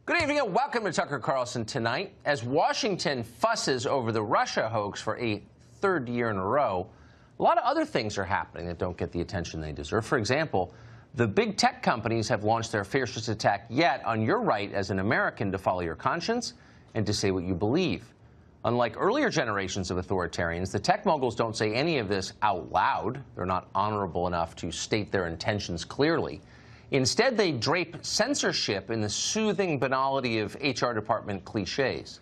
Good evening and welcome to Tucker Carlson Tonight. As Washington fusses over the Russia hoax for a third year in a row, a lot of other things are happening that don't get the attention they deserve. For example, the big tech companies have launched their fiercest attack yet on your right as an American to follow your conscience and to say what you believe. Unlike earlier generations of authoritarians, the tech moguls don't say any of this out loud. They're not honorable enough to state their intentions clearly. Instead, they drape censorship in the soothing banality of HR department cliches.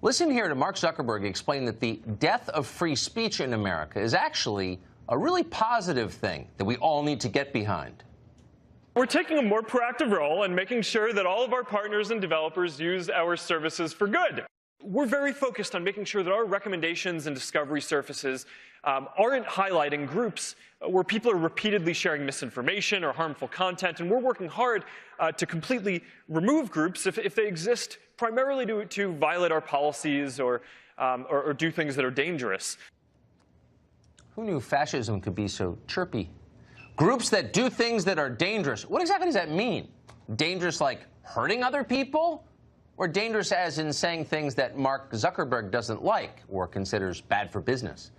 Listen here to Mark Zuckerberg explain that the death of free speech in America is actually a really positive thing that we all need to get behind. We're taking a more proactive role in making sure that all of our partners and developers use our services for good. We're very focused on making sure that our recommendations and discovery surfaces aren't highlighting groups where people are repeatedly sharing misinformation or harmful content, and we're working hard to completely remove groups if they exist primarily to violate our policies or do things that are dangerous. Who knew fascism could be so chirpy? Groups that do things that are dangerous. What exactly does that mean? Dangerous like hurting other people? Or dangerous as in saying things that Mark Zuckerberg doesn't like or considers bad for business?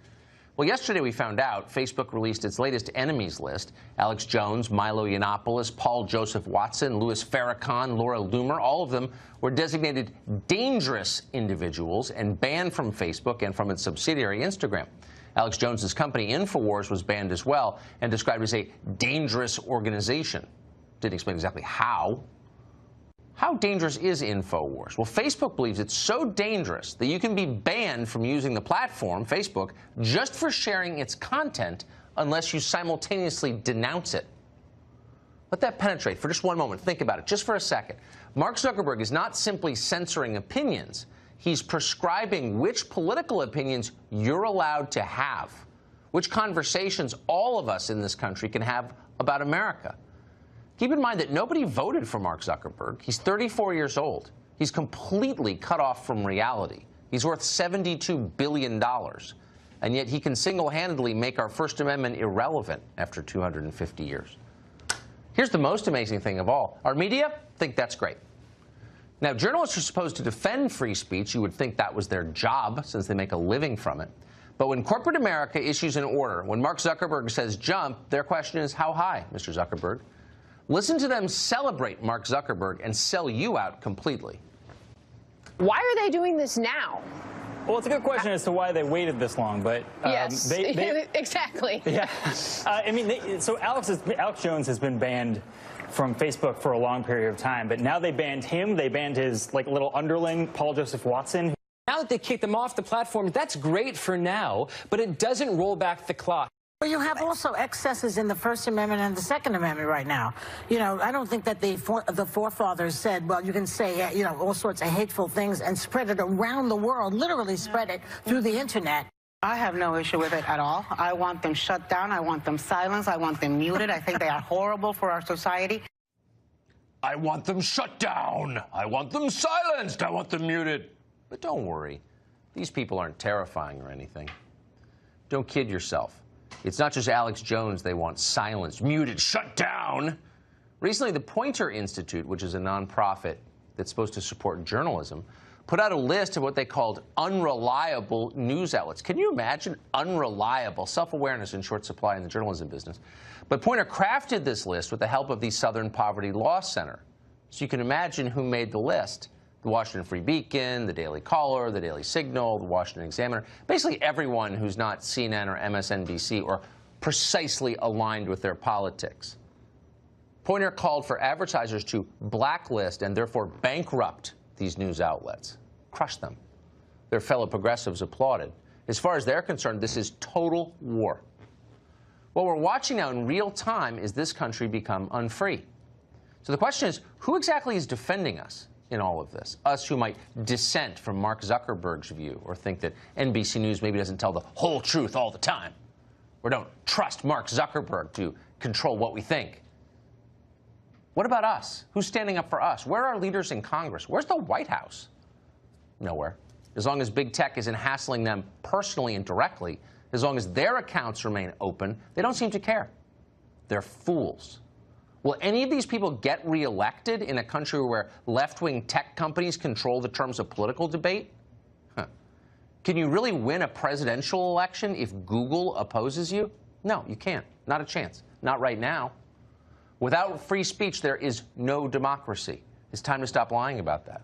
Well, yesterday we found out Facebook released its latest enemies list. Alex Jones, Milo Yiannopoulos, Paul Joseph Watson, Louis Farrakhan, Laura Loomer, all of them were designated dangerous individuals and banned from Facebook and from its subsidiary Instagram. Alex Jones's company InfoWars was banned as well and described as a dangerous organization. Didn't explain exactly how. How dangerous is InfoWars? Well, Facebook believes it's so dangerous that you can be banned from using the platform, Facebook, just for sharing its content unless you simultaneously denounce it. Let that penetrate for just one moment. Think about it just for a second. Mark Zuckerberg is not simply censoring opinions. He's prescribing which political opinions you're allowed to have, which conversations all of us in this country can have about America. Keep in mind that nobody voted for Mark Zuckerberg. He's 34 years old. He's completely cut off from reality. He's worth $72 billion. And yet he can single-handedly make our First Amendment irrelevant after 250 years. Here's the most amazing thing of all. Our media think that's great. Now, journalists are supposed to defend free speech. You would think that was their job since they make a living from it. But when corporate America issues an order, when Mark Zuckerberg says jump, their question is, how high, Mr. Zuckerberg? Listen to them celebrate Mark Zuckerberg and sell you out completely. Why are they doing this now? Well, it's a good question as to why they waited this long, but yes, exactly. Yeah, I mean, so Alex Jones has been banned from Facebook for a long period of time, but now they banned him. They banned his little underling, Paul Joseph Watson. Now that they kicked them off the platform, that's great for now, but it doesn't roll back the clock. Well, you have also excesses in the First Amendment and the Second Amendment right now. You know, I don't think that the forefathers said, well, you can say, you know, all sorts of hateful things and spread it around the world, literally spread it through the Internet. I have no issue with it at all. I want them shut down. I want them silenced. I want them muted. I think they are horrible for our society. I want them shut down. I want them silenced. I want them muted. But don't worry. These people aren't terrifying or anything. Don't kid yourself. It's not just Alex Jones they want silenced, muted, shut down. Recently, the Poynter Institute, which is a nonprofit that's supposed to support journalism, put out a list of what they called unreliable news outlets. Can you imagine unreliable? Self-awareness in short supply in the journalism business. But Poynter crafted this list with the help of the Southern Poverty Law Center. So you can imagine who made the list. The Washington Free Beacon, the Daily Caller, the Daily Signal, the Washington Examiner, basically everyone who's not CNN or MSNBC or precisely aligned with their politics. Poynter called for advertisers to blacklist and therefore bankrupt these news outlets, crush them. Their fellow progressives applauded. As far as they're concerned, this is total war. What we're watching now in real time is this country become unfree. So the question is, who exactly is defending us in all of this? Us who might dissent from Mark Zuckerberg's view or think that NBC News maybe doesn't tell the whole truth all the time, or don't trust Mark Zuckerberg to control what we think. What about us? Who's standing up for us? Where are leaders in Congress? Where's the White House? Nowhere. As long as big tech isn't hassling them personally and directly, as long as their accounts remain open, they don't seem to care. They're fools. Will any of these people get reelected in a country where left-wing tech companies control the terms of political debate? Can you really win a presidential election if Google opposes you? No, you can't. Not a chance. Not right now. Without free speech, there is no democracy. It's time to stop lying about that.